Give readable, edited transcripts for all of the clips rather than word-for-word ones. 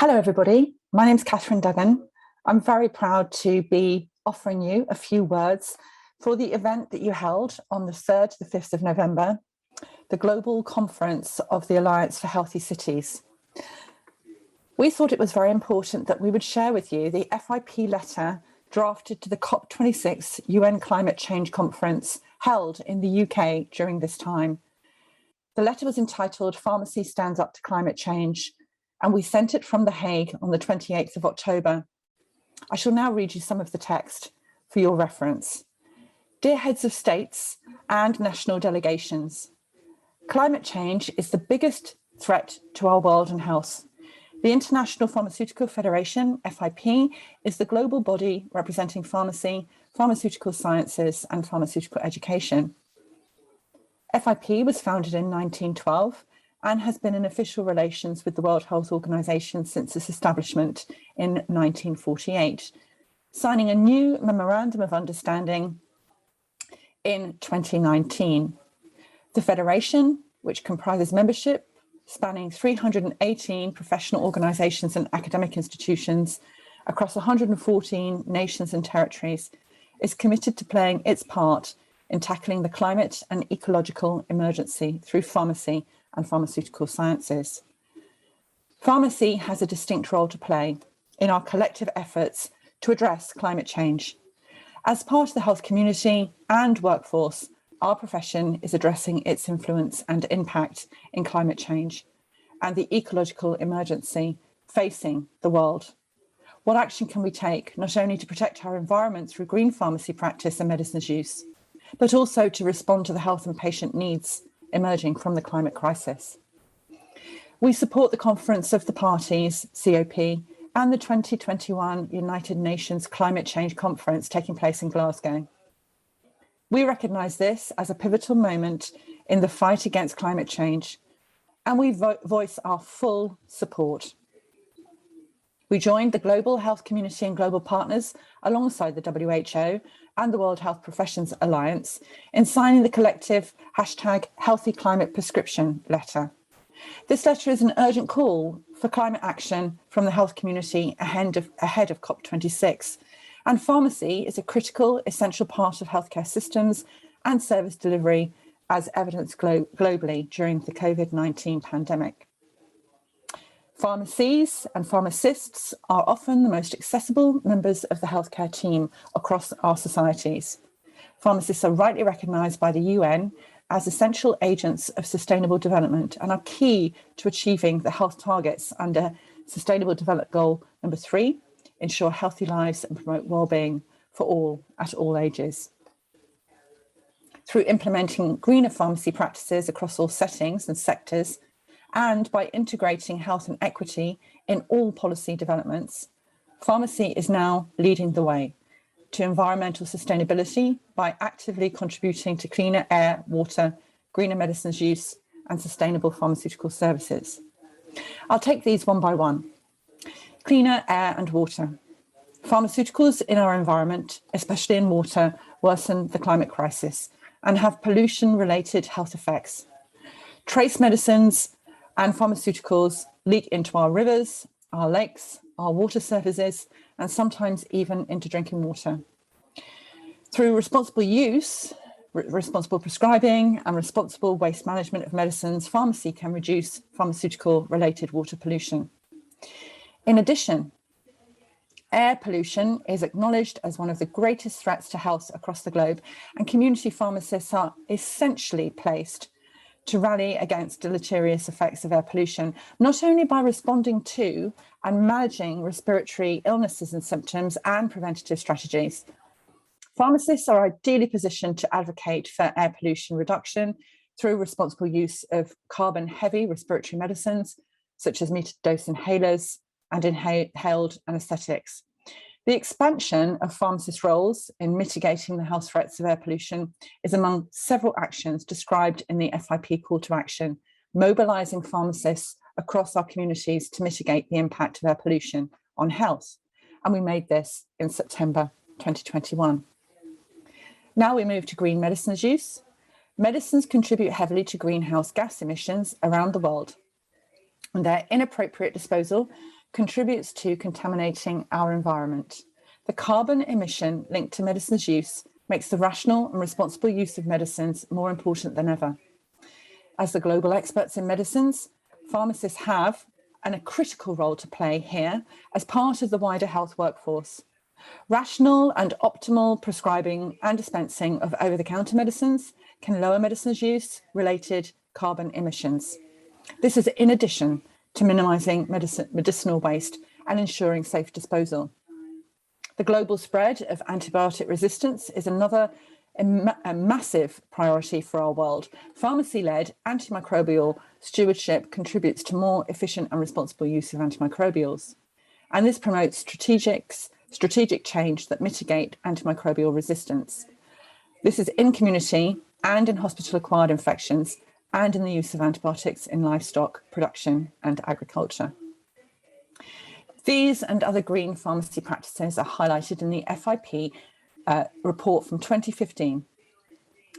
Hello, everybody. My name's Catherine Duggan. I'm very proud to be offering you a few words for the event that you held on the 3rd to the 5th of November, the Global Conference of the Alliance for Healthy Cities. We thought it was very important that we would share with you the FIP letter drafted to the COP26 UN Climate Change Conference held in the UK during this time. The letter was entitled "Pharmacy Stands Up to Climate Change," and we sent it from The Hague on the 28th of October. I shall now read you some of the text for your reference. Dear heads of states and national delegations, climate change is the biggest threat to our world and health. The International Pharmaceutical Federation, FIP, is the global body representing pharmacy, pharmaceutical sciences, and pharmaceutical education. FIP was founded in 1912 and has been in official relations with the World Health Organization since its establishment in 1948, signing a new Memorandum of Understanding in 2019. The Federation, which comprises membership spanning 318 professional organizations and academic institutions across 114 nations and territories, is committed to playing its part in tackling the climate and ecological emergency through pharmacy and pharmaceutical sciences. Pharmacy has a distinct role to play in our collective efforts to address climate change. As part of the health community and workforce, our profession is addressing its influence and impact in climate change and the ecological emergency facing the world. What action can we take, not only to protect our environment through green pharmacy practice and medicines use, but also to respond to the health and patient needs emerging from the climate crisis? We support the Conference of the Parties, COP, and the 2021 United Nations Climate Change Conference taking place in Glasgow. We recognise this as a pivotal moment in the fight against climate change, and we voice our full support. We joined the global health community and global partners alongside the WHO and the World Health Professions Alliance in signing the collective #HealthyClimatePrescription letter. This letter is an urgent call for climate action from the health community ahead of COP26. And pharmacy is a critical, essential part of healthcare systems and service delivery, as evidenced globally during the COVID-19 pandemic. Pharmacies and pharmacists are often the most accessible members of the healthcare team across our societies. Pharmacists are rightly recognised by the UN as essential agents of sustainable development and are key to achieving the health targets under Sustainable Development Goal number 3, ensure healthy lives and promote well-being for all at all ages. Through implementing greener pharmacy practices across all settings and sectors, and by integrating health and equity in all policy developments, pharmacy is now leading the way to environmental sustainability by actively contributing to cleaner air, water, greener medicines use, and sustainable pharmaceutical services. I'll take these one by one. Cleaner air and water. Pharmaceuticals in our environment, especially in water, worsen the climate crisis and have pollution-related health effects. Trace medicines and pharmaceuticals leak into our rivers, our lakes, our water surfaces, and sometimes even into drinking water. Through responsible use, responsible prescribing, and responsible waste management of medicines, pharmacy can reduce pharmaceutical-related water pollution. In addition, air pollution is acknowledged as one of the greatest threats to health across the globe, and community pharmacists are essentially placed to rally against deleterious effects of air pollution, not only by responding to and managing respiratory illnesses and symptoms and preventative strategies. Pharmacists are ideally positioned to advocate for air pollution reduction through responsible use of carbon-heavy respiratory medicines, such as metered-dose inhalers and inhaled anaesthetics. The expansion of pharmacist roles in mitigating the health threats of air pollution is among several actions described in the FIP call to action, mobilising pharmacists across our communities to mitigate the impact of air pollution on health. And we made this in September 2021. Now we move to green medicines use. Medicines contribute heavily to greenhouse gas emissions around the world, and their inappropriate disposal contributes to contaminating our environment. The carbon emission linked to medicines use makes the rational and responsible use of medicines more important than ever. As the global experts in medicines, pharmacists have a critical role to play here as part of the wider health workforce. Rational and optimal prescribing and dispensing of over-the-counter medicines can lower medicines use related carbon emissions. This is in addition to minimising medicinal waste and ensuring safe disposal. The global spread of antibiotic resistance is another a massive priority for our world. Pharmacy-led antimicrobial stewardship contributes to more efficient and responsible use of antimicrobials. And this promotes strategic change that mitigate antimicrobial resistance. This is in community and in hospital-acquired infections and in the use of antibiotics in livestock production and agriculture. These and other green pharmacy practices are highlighted in the FIP report from 2015.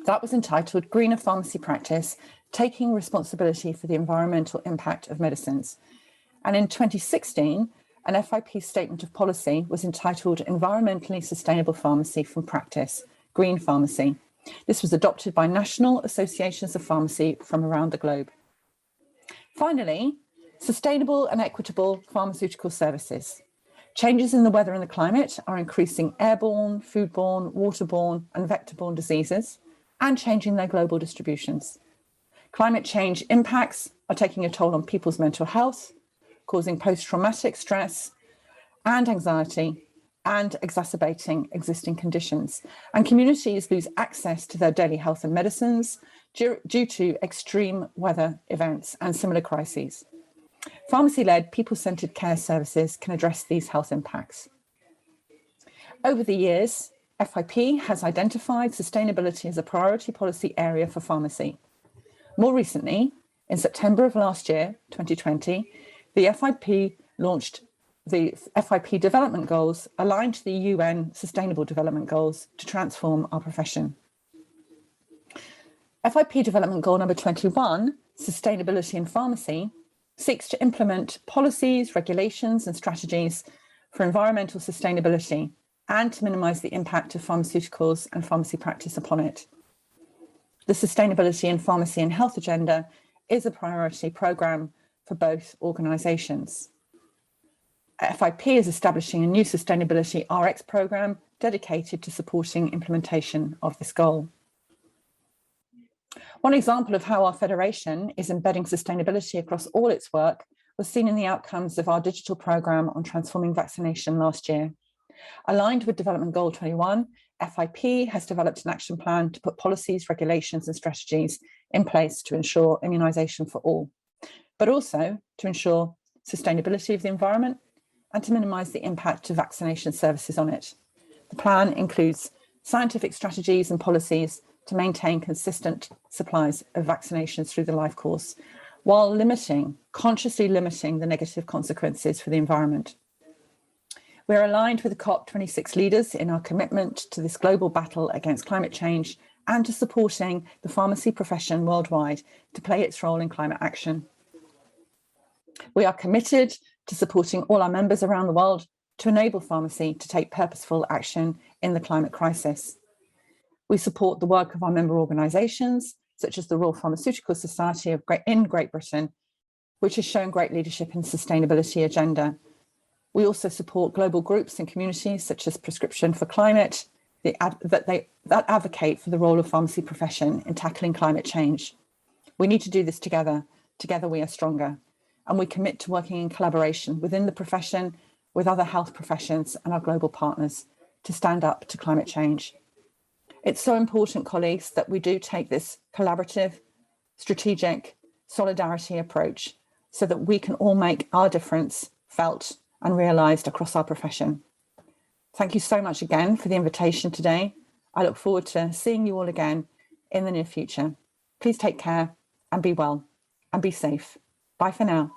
That was entitled Greener Pharmacy Practice, Taking Responsibility for the Environmental Impact of Medicines. And in 2016, an FIP statement of policy was entitled Environmentally Sustainable Pharmacy from Practice, Green Pharmacy. This was adopted by national associations of pharmacy from around the globe. Finally, sustainable and equitable pharmaceutical services. Changes in the weather and the climate are increasing airborne, foodborne, waterborne, and vector-borne diseases and changing their global distributions. Climate change impacts are taking a toll on people's mental health, causing post-traumatic stress and anxiety and exacerbating existing conditions. And communities lose access to their daily health and medicines due to extreme weather events and similar crises. Pharmacy-led, people-centred care services can address these health impacts. Over the years, FIP has identified sustainability as a priority policy area for pharmacy. More recently, in September of last year, 2020, the FIP launched the FIP development goals aligned to the UN Sustainable Development Goals to transform our profession. FIP development goal number 21, sustainability in pharmacy, seeks to implement policies, regulations and strategies for environmental sustainability and to minimise the impact of pharmaceuticals and pharmacy practice upon it. The Sustainability in Pharmacy and Health agenda is a priority programme for both organisations. FIP is establishing a new Sustainability RX programme dedicated to supporting implementation of this goal. One example of how our federation is embedding sustainability across all its work was seen in the outcomes of our digital programme on transforming vaccination last year. Aligned with Development Goal 21, FIP has developed an action plan to put policies, regulations and strategies in place to ensure immunisation for all, but also to ensure sustainability of the environment and to minimise the impact of vaccination services on it. The plan includes scientific strategies and policies to maintain consistent supplies of vaccinations through the life course, while consciously limiting the negative consequences for the environment. We are aligned with the COP26 leaders in our commitment to this global battle against climate change and to supporting the pharmacy profession worldwide to play its role in climate action. We are committed to supporting all our members around the world to enable pharmacy to take purposeful action in the climate crisis. We support the work of our member organisations, such as the Royal Pharmaceutical Society in Great Britain, which has shown great leadership in sustainability agenda. We also support global groups and communities, such as Prescription for Climate, that advocate for the role of pharmacy profession in tackling climate change. We need to do this together. Together we are stronger. And we commit to working in collaboration within the profession, with other health professions and our global partners to stand up to climate change. It's so important, colleagues, that we do take this collaborative, strategic solidarity approach so that we can all make our difference felt and realised across our profession. Thank you so much again for the invitation today. I look forward to seeing you all again in the near future. Please take care and be well and be safe. Bye for now.